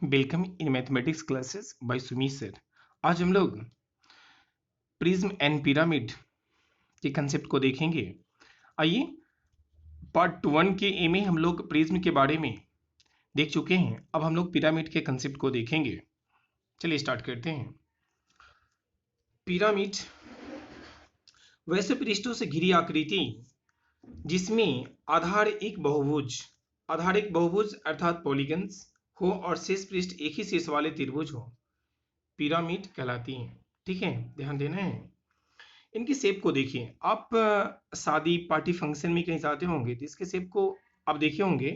Welcome in mathematics classes by Sumeet sir. आज हम लोग प्रिज्म एंड पिरामिड के कंसेप्ट को देखेंगे। आइए, पार्ट 1 के ए में हम लोग प्रिज्म के बारे में देख चुके हैं। अब हम लोग पिरामिड के कंसेप्ट को देखेंगे। चलिए स्टार्ट करते हैं। पिरामिड वैसे पृष्ठों से घिरी आकृति जिसमें आधार एक बहुभुज अर्थात पॉलीगन्स हो और शेष पृष्ठ एक ही शीर्ष वाले त्रिभुज हो, पिरामिड कहलाती हैं। ठीक है, ध्यान देना है। इनकी शेप को देखिए। आप शादी पार्टी फंक्शन में कहीं जाते होंगे तो इसके शेप को आप देखे होंगे।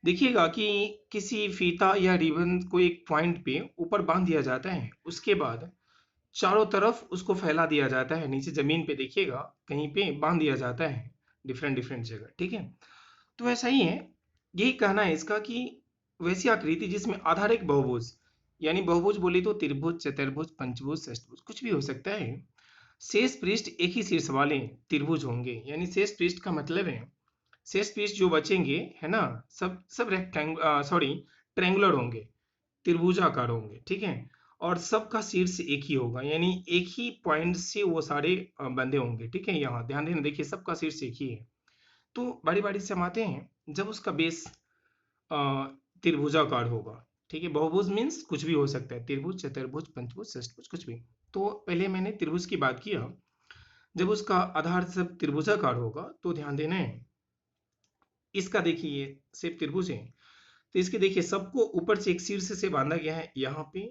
देखिएगा कि किसी फीता या रिबन को एक पॉइंट पे ऊपर बांध दिया जाता है, उसके बाद चारों तरफ उसको फैला दिया जाता है। नीचे जमीन पे देखिएगा कहीं पे बांध दिया जाता है, डिफरेंट डिफरेंट जगह। ठीक है, तो ऐसा ही है। यही कहना है इसका कि वैसी आकृति जिसमें आधार एक बहुभुज, यानी बहुभुज बोले तो त्रिभुज, चतुर्भुज, पंचभुज, षष्ठभुज कुछ भी हो सकता है। शेष पृष्ठ एक ही शीर्ष वाले त्रिभुज होंगे, यानी शेष पृष्ठ का मतलब है शेष पृष्ठ जो बचेंगे है ना, सब सब ट्रेंगुलर होंगे, त्रिभुजाकार होंगे। ठीक है, और सबका शीर्ष एक ही होगा, यानी एक ही पॉइंट से वो सारे बंधे होंगे। ठीक है, यहाँ ध्यान देना, देखिए सबका शीर्ष एक ही है। तो बारी बारी से हम आते हैं। जब उसका बेस त्रिभुजाकार होगा, ठीक है, बहुभुज मीन्स कुछ भी हो सकता है, त्रिभुज, चतुर्भुज, पंचभुज, षष्ठभुज कुछ भी। तो पहले मैंने त्रिभुज की बात किया। जब उसका आधार सब त्रिभुजाकार होगा तो ध्यान देना है, इसका देखिए ये सिर्फ त्रिभुज है, तो इसके देखिए सबको ऊपर से एक शीर्ष से बांधा गया है। यहाँ पे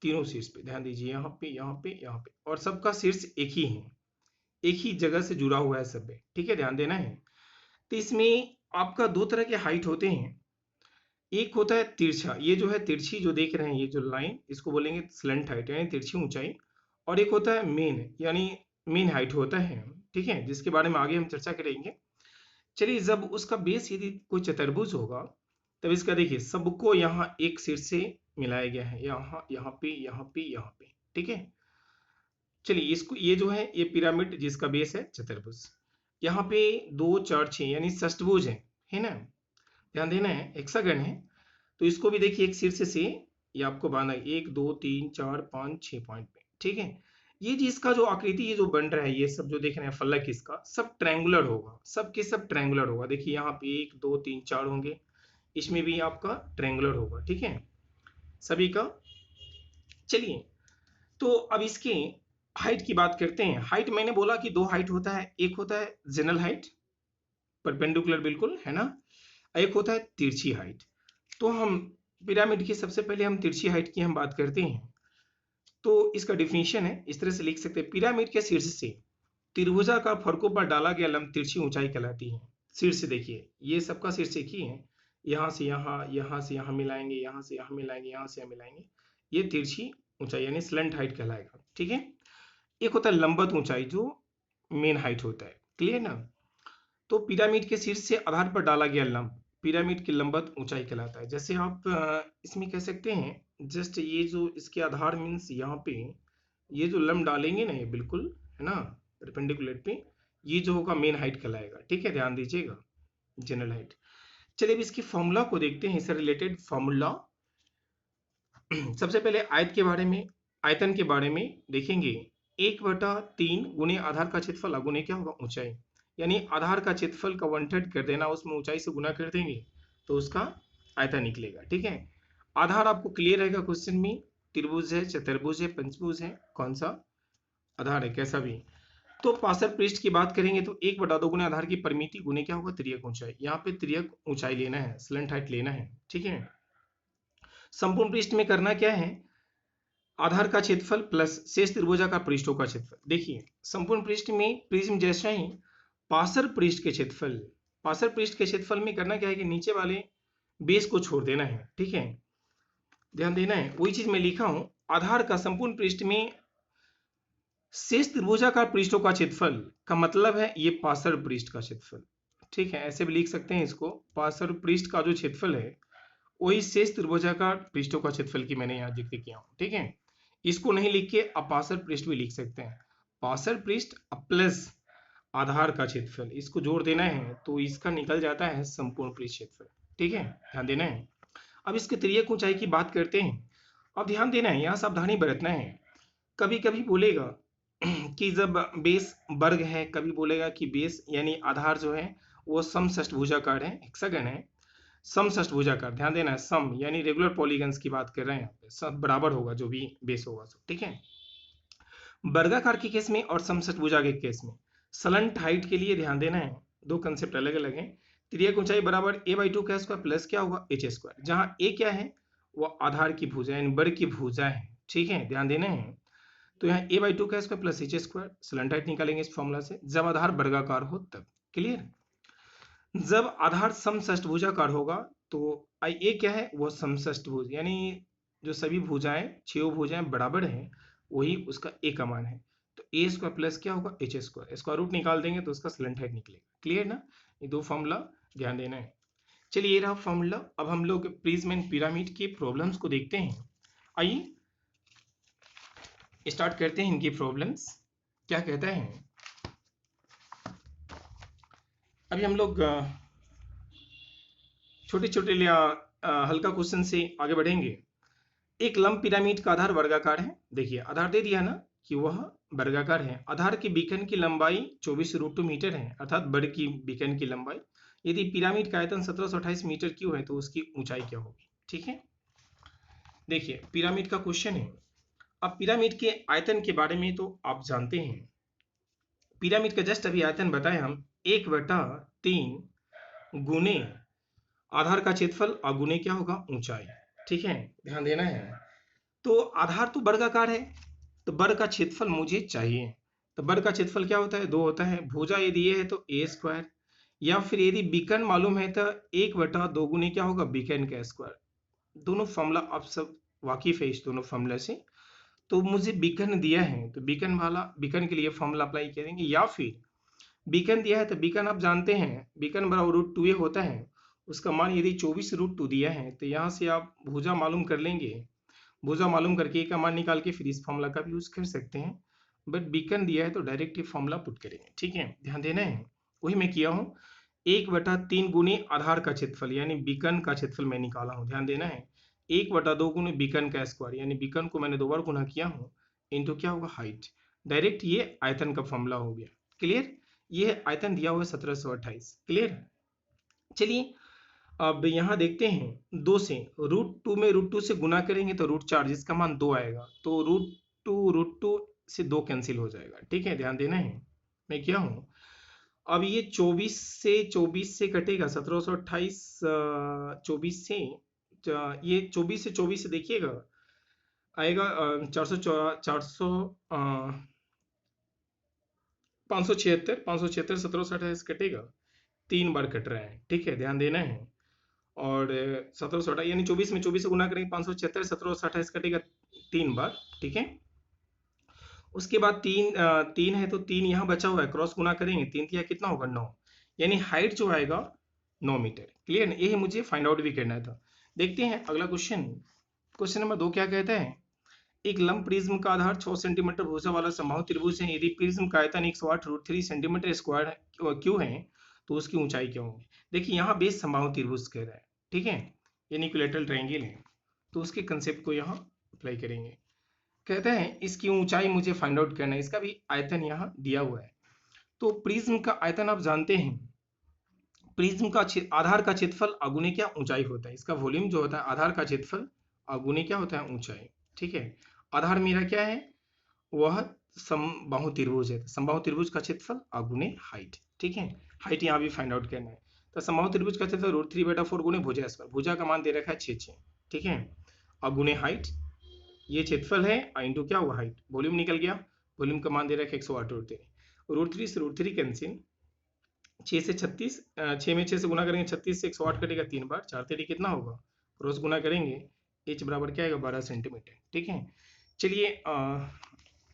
तीनों शीर्ष पे ध्यान दीजिए, यहाँ पे, यहाँ पे, यहाँ पे, और सबका शीर्ष एक ही है, एक ही जगह से जुड़ा हुआ है सब पे। ठीक है, ध्यान देना है। तो इसमें आपका दो तरह के हाइट होते हैं। एक होता है तिरछा, ये जो है तिरछी जो देख रहे हैं, ये जो लाइन, इसको बोलेंगे स्लंट हाइट यानी तिरछी ऊंचाई। और एक होता है मेन, यानी मेन हाइट होता है। ठीक है, जिसके बारे में आगे हम चर्चा करेंगे। चलिए, जब उसका बेस यदि कोई चतुर्भुज होगा तब इसका देखिए सबको यहाँ एक सिर से मिलाया गया है, यहाँ, यहाँ पे, यहाँ पे, यहाँ पे। ठीक है, चलिए इसको, ये जो है ये पिरामिड जिसका बेस है चतुर्भुज। यहाँ पे 2 4 6 यानी षष्ठभुज है ना, ध्यान देना है, हेक्सागन है। तो इसको भी देखिए एक शीर्ष से ये आपको बांधा है 1 2 3 4 5 6 पॉइंट पे। ठीक है, ये जिसका जो आकृति ये जो बन रहा है, ये सब जो देख रहे हैं फलक, इसका सब ट्रायंगुलर होगा, सब के सब ट्रायंगुलर होगा। देखिए यहाँ पे 1 2 3 4 होंगे, इसमें भी आपका ट्रायंगुलर होगा। ठीक है, सभी का। चलिए, तो अब इसके हाइट की बात करते हैं। हाइट मैंने बोला कि दो हाइट होता है, एक होता है जनरल हाइट, परपेंडिकुलर बिल्कुल, है ना, एक होता है तिरछी हाइट। तो हम पिरामिड की सबसे पहले हम तिरछी हाइट की हम बात करते हैं। तो इसका डिफिनीशन है, इस तरह से लिख सकते हैं, पिरामिड के शीर्ष से त्रिभुजाकार फर्कों पर डाला गया लंब तिरछी ऊंचाई कहलाती है। शीर्ष देखिए, ये सबका शीर्ष एक ही है, यहाँ से यहाँ, यहाँ से यहाँ मिलाएंगे, यहाँ से यहाँ मिलाएंगे, यहाँ से यहाँ मिलाएंगे, ये तिरछी ऊंचाई यानी स्लंट हाइट कहलाएगा। ठीक है, एक होता है लंबवत ऊंचाई जो मेन हाइट होता है। क्लियर ना। तो पिरामिड के शीर्ष से आधार पर डाला गया लंब पिरामिड की लंबवत ऊंचाई कहलाता है। जैसे आप इसमें कह सकते हैं, जस्ट ये जो इसके आधार मीन्स यहाँ पे ये जो लंब डालेंगे ना, ये बिल्कुल है ना परपेंडिकुलर पे, ये जो होगा मेन हाइट कहलाएगा। ठीक है, ध्यान दीजिएगा, जनरल हाइट। चलिए अब इसकी फॉर्मूला को देखते हैं, इससे रिलेटेड फॉर्मूला। सबसे पहले आयत के बारे में, आयतन के बारे में देखेंगे। 1/3 गुने आधार का क्षेत्रफल गुने क्या होगा, ऊंचाई, यानी आधार का क्षेत्रफल का 1/3 कर देना, उसमें ऊंचाई से गुना कर देंगे तो उसका आयतन निकलेगा। ठीक है, आधार आपको क्लियर रहेगा क्वेश्चन में, त्रिभुज है, चतुर्भुज है, पंचभुज है, कौन सा आधार है, कैसा भी। तो पार्श्व पृष्ठ की बात करेंगे तो 1/2 गुना आधार की परिमिति गुने क्या होगा, त्रियक ऊंचाई। यहाँ पे त्रियक ऊंचाई लेना है, स्लंट हाइट लेना है। ठीक है, संपूर्ण पृष्ठ में करना क्या है, आधार का क्षेत्रफल प्लस शेष त्रिभुजाकार पृष्ठों का क्षेत्रफल। देखिए संपूर्ण पृष्ठ में प्रिज्म जैसा ही पार्श्व पृष्ठ के क्षेत्रफल, पार्श्व पृष्ठ के क्षेत्रफल में करना क्या है कि नीचे वाले बेस को छोड़ देना है। ठीक है, ध्यान देना है, वही चीज मैं लिखा हूं, आधार का संपूर्ण पृष्ठ में शेष त्रिभुजाकार पृष्ठों का क्षेत्रफल का मतलब है ये पार्श्व पृष्ठ का क्षेत्रफल। ठीक है, ऐसे भी लिख सकते हैं इसको, पार्श्व पृष्ठ का जो क्षेत्रफल है वही शेष त्रिभुजाकार पृष्ठों का क्षेत्रफल की मैंने यहाँ जिक्र किया हूँ। ठीक है, इसको नहीं लिख के आप पार्श्व पृष्ठ भी लिख सकते हैं, पार्श्व पृष्ठ प्लस आधार का क्षेत्रफल, इसको जोड़ देना है तो इसका निकल जाता है संपूर्ण पृष्ठ क्षेत्रफल। ठीक है, ध्यान देना है। अब इसके तिर्यक ऊंचाई की बात करते हैं। अब ध्यान देना है, यहाँ सावधानी बरतना है। कभी कभी बोलेगा कि जब बेस वर्ग है, कभी बोलेगा कि बेस यानी आधार जो है वो समषष्ठभुजाकार है, हेक्सागन है, समषष्ठभुजाकार। ध्यान देना है, सम यानी रेगुलर पॉलीगन्स की बात कर रहे हैं यहाँ पे, सब बराबर होगा जो भी बेस होगा सब, ठीक है। वर्गाकार के केस में और समषष्ठभुजा के केस में सलंट हाइट के लिए ध्यान देना है, दो कंसेप्ट अलग अलग हैं। तिर्यक ऊंचाई बराबर a/2 का स्क्वायर प्लस क्या होगा h स्क्वायर, जहाँ a क्या है वो आधार की भुजा यानी वर्ग की भुजा है, ठीक है, ध्यान देना है। तो यहाँ a/2 का square plus h square, slant height निकालेंगे इस फॉर्मूला से, जब आधार वर्गाकार हो तब। क्लियर। जब आधार समषष्ठभुजाकार होगा तो a क्या है वो समषष्ठभुज यानी जो सभी भुजाएं, छह भुजाएं बराबर हैं, वही उसका a का मान है। तो a स्क्वायर प्लस क्या होगा h स्क्वायर, स्क्वायर रूट निकाल देंगे तो उसका स्लंट हाइट निकलेगा। क्लियर ना, ये दो फॉर्मूला ध्यान देना है। चलिए ये रहा फॉर्मूला। अब हम लोग प्रिज्म एंड पिरामिड के प्रॉब्लम्स को देखते हैं। आइए स्टार्ट करते हैं इनकी प्रॉब्लम्स। क्या कहता है, अभी हम लोग छोटे छोटे हल्का क्वेश्चन से आगे बढ़ेंगे। एक लंब पिरामिड का आधार वर्गाकार है। देखिए आधार दे दिया ना कि वह वर्गाकार है। आधार की बीकन की लंबाई 24√2 मीटर है, अर्थात वर्ग की बीकन की लंबाई। यदि पिरामिड का आयतन 1728 मीटर क्यूब है तो उसकी ऊंचाई क्या होगी, ठीक है। देखिए पिरामिड का क्वेश्चन है। अब पिरामिड के आयतन के बारे में तो आप जानते हैं, पिरामिड का जस्ट अभी आयतन बताए हम, 1/3 गुने आधार का क्षेत्रफल और गुने क्या होगा ऊंचाई, ठीक है, ध्यान देना है। तो आधार तो वर्गाकार है, तो वर्ग का क्षेत्रफल मुझे चाहिए। तो वर्ग का क्षेत्रफल क्या होता है, 2 होता है। भुजा यदि ये है तो a स्क्वायर, या फिर यदि बीकन मालूम है तो 1/2 गुने क्या होगा बीकन का स्क्वायर। दोनों फॉर्मूला आप सब वाकिफ है इस दोनों फॉर्मूला से। तो मुझे बीकन दिया है तो बीकन वाला, बीकन के लिए फॉर्मूला अप्लाई करेंगे, या फिर बीकन दिया है तो बीकन आप जानते हैं बीकन बराबर √2a होता है। उसका मान यदि 24√2 दिया है तो यहाँ से आप भुजा मालूम कर लेंगे, भुजा मालूम करके a का मान निकाल के फिर इस फॉर्मूला का भी यूज कर सकते हैं। बट बीकन दिया है तो डायरेक्ट ये फॉर्मूला पुट करेंगे, ठीक है, ध्यान देना है। वही मैं किया हूँ, 1/3 गुने आधार का क्षेत्रफल यानी बीकन का क्षेत्रफल मैं निकाला हूँ, ध्यान देना है। 1/2 गुने बीकन का स्क्वायर यानी बीकन को मैंने 2 बार गुना किया हूँ, इंटू क्या होगा हाइट। डायरेक्ट ये आयतन का फॉर्मूला हो गया। क्लियर। ये आयतन दिया हुआ है 1728। क्लियर। चलिए अब यहाँ देखते हैं 2 से √2 में √2 से गुना करेंगे तो √4 जिसका मान 2 आएगा, तो √2 से 2 कैंसिल हो जाएगा, ठीक है, ध्यान देना है। मैं क्या हूँ, अब ये 24 से कटेगा 1728, 24 से ये 24 से देखिएगा आएगा 400 576 1728 कटेगा, 3 बार कट रहा है, ठीक है, ध्यान देना है। और 1728 यानी 24 में 24 से गुना करेंगे 576, 1728 कटेगा 3 बार, ठीक है। उसके बाद 3 है तो 3 यहाँ बचा हुआ है, क्रॉस गुना करेंगे, 3 तिया कितना होगा 9, यानी हाइट जो आएगा 9 मीटर। क्लियर ना, ये मुझे फाइंड आउट भी करना था। देखते हैं अगला क्वेश्चन। क्वेश्चन नंबर 2 क्या कहता है, एक लंब प्रिज्म का आधार 6 सेंटीमीटर भुजा वाला समबाहु त्रिभुज है। यदि प्रिज्म का आयतन 108√3 सेंटीमीटर स्क्वायर क्यों है तो उसकी ऊंचाई क्या होगी। देखिए यहाँ बेस समबाहु त्रिभुज कह रहा है, ठीक है, यानी इक्विलैटरल ट्रायंगल है, तो उसके कंसेप्ट को यहाँ अप्लाई करेंगे। कहते हैं इसकी ऊंचाई मुझे फाइंड आउट करना है, इसका भी आयतन यहाँ दिया हुआ है। तो प्रिज्म का आयतन आप जानते हैं, प्रिज्म का आधार का क्षेत्रफल अगुने क्या ऊंचाई होता है, इसका वॉल्यूम जो होता है आधार का क्षेत्रफल अगुने क्या होता है ऊंचाई, ठीक है। आधार मेरा क्या है, वह समबाहु त्रिभुज है, समबाहु त्रिभुज का क्षेत्रफल अगुने हाइट, ठीक है, हाइट यहाँ भी फाइंड आउट करना है। तो समबाहु त्रिभुज का क्षेत्रफल √3/4 गुने भुजा स्क्वायर, भुजा का मान दे रखा है 6, ठीक है, अगुने हाइट, ये क्षेत्रफल है इंटू क्या हुआ हाइट, वॉल्यूम निकल गया, वॉल्यूम का मान दे रखा है 108√3, √3 से √3 कैंसिल, 6 से 36, 6 में 6 से गुना करेंगे 36 से 108 कटेगा 3 बार, 4 3 कितना होगा, क्रॉस गुना करेंगे h बराबर क्या आएगा 12 सेंटीमीटर, ठीक है। चलिए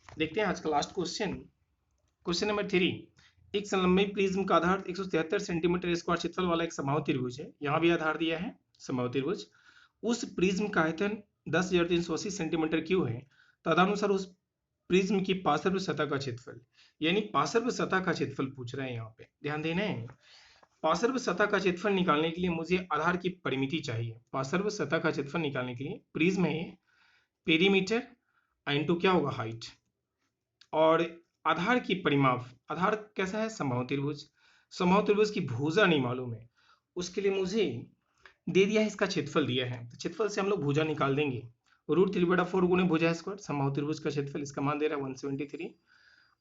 देखते हैं आज का लास्ट क्वेश्चन। क्वेश्चन नंबर 3, एक संलंबी प्रिज्म का आधार 173 सेंटीमीटर स्क्वायर क्षेत्रफल वाला एक समबाहु त्रिभुज है। यहाँ भी आधार दिया है समबाहु त्रिभुज। उस प्रिज्म का आयतन 10,380 सेंटीमीटर क्यूब है। तदनुसार उस प्रिज्म की पार्श्व सतह का क्षेत्रफल, यानी पार्श्व सतह का क्षेत्रफल पूछ रहे हैं यहाँ पे, ध्यान देना है। पार्श्व सतह का क्षेत्रफल निकालने के लिए मुझे आधार की परिमिति चाहिए। पार्श्व सतह का क्षेत्रफल निकालने के लिए प्रिज्म है पेरीमीटर इनटू क्या होगा हाइट, और आधार की परिमाप, आधार कैसा है समबाहु त्रिभुज, समबाहु त्रिभुज की भुजा नहीं मालूम है, उसके लिए मुझे दे दिया है इसका क्षेत्रफल दिया है, तो क्षेत्रफल से हम लोग भुजा निकाल देंगे। √3/4 गुणे भुजा स्क्वायर समबाहु त्रिभुज का क्षेत्रफल, इसका मान दे रहा है 173,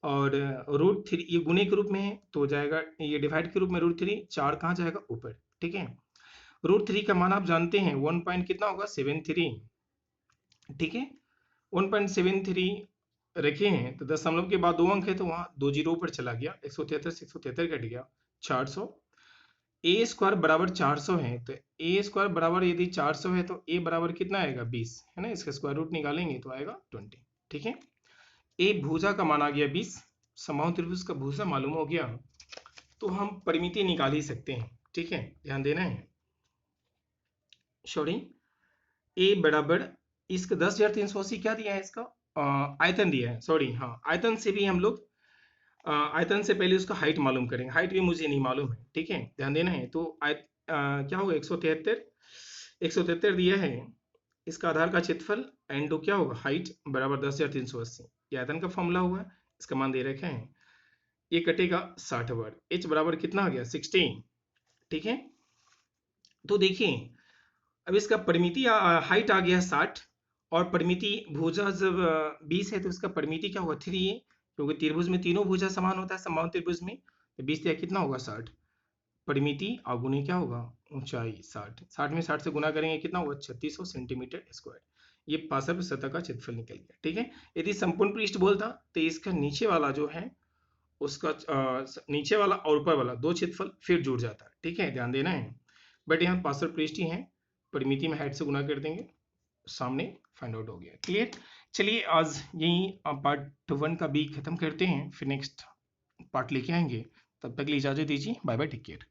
और √3 ये गुणे के रूप में है तो हो जाएगा, ये डिवाइड के रूप में √3, 4 कहाँ जाएगा ऊपर, ठीक है। √3 का मान आप जानते हैं 1 पॉइंट कितना होगा 73, ठीक है। 1.73 रखे हैं तो दशमलव के बाद 2 अंक है तो वहां 2 जीरो पर चला गया, 173 से 173 कट गया 400। ए स्क्वायर बराबर 400 है, तो ए स्क्वायर बराबर यदि 400 है तो ए बराबर कितना आएगा 20 है ना, इसका स्क्वायर रूट निकालेंगे तो आएगा 20, ठीक है। ए भुजा का मान आ गया 20, समबाहु त्रिभुज का भुजा मालूम हो गया तो हम परिमिति निकाल ही सकते हैं, ठीक है, ध्यान देना है। सॉरी, ए बराबर इसका 10,380 क्या दिया है, इसका आयतन दिया है, सॉरी हाँ, आयतन से भी हम लोग आयतन से पहले उसका हाइट मालूम करेंगे, हाइट भी मुझे नहीं मालूम है, ठीक है, ध्यान देना है। तो क्या होगा 173 दिया है, इसका आधार का क्षेत्रफल एंड क्या होगा हाइट बराबर 10,380, ये आयतन का फॉर्मूला हुआ, इसका मान दे रखे हैं, ये कटेगा 60 बार, h बराबर कितना आ गया 16, ठीक है। तो देखिए अब इसका परिमिति हाइट आ गया 60 और परिमिति भुजा जब 20 है तो इसका परिमिति क्या होगा 3 है, क्योंकि त्रिभुज में तीनों भुजा समान होता है समबाहु त्रिभुज में, तो 20 या कितना होगा 60, परिमिति अवगुणे क्या होगा ऊंचाई 60, 60 में 60 से गुना करेंगे कितना होगा 3600 सेंटीमीटर स्क्वायर, ये पार्श्व सतह का क्षेत्रफल निकल गया, ठीक है। यदि संपूर्ण पृष्ठ बोल था तो इसका नीचे वाला जो है उसका नीचे वाला और ऊपर वाला दो क्षेत्रफल फिर जुड़ जाता है, ठीक है, ध्यान देना है। बट यहाँ पार्श्व पृष्ठ ही है, परिमिति में हाइट से गुना कर देंगे, सामने फाइंड आउट हो गया, क्लियर। चलिए आज यही पार्ट 1 का बी खत्म करते हैं, फिर नेक्स्ट पार्ट लेके आएंगे, तब तक के लिए इजाजत दीजिए, बाय बाय, टेक केयर।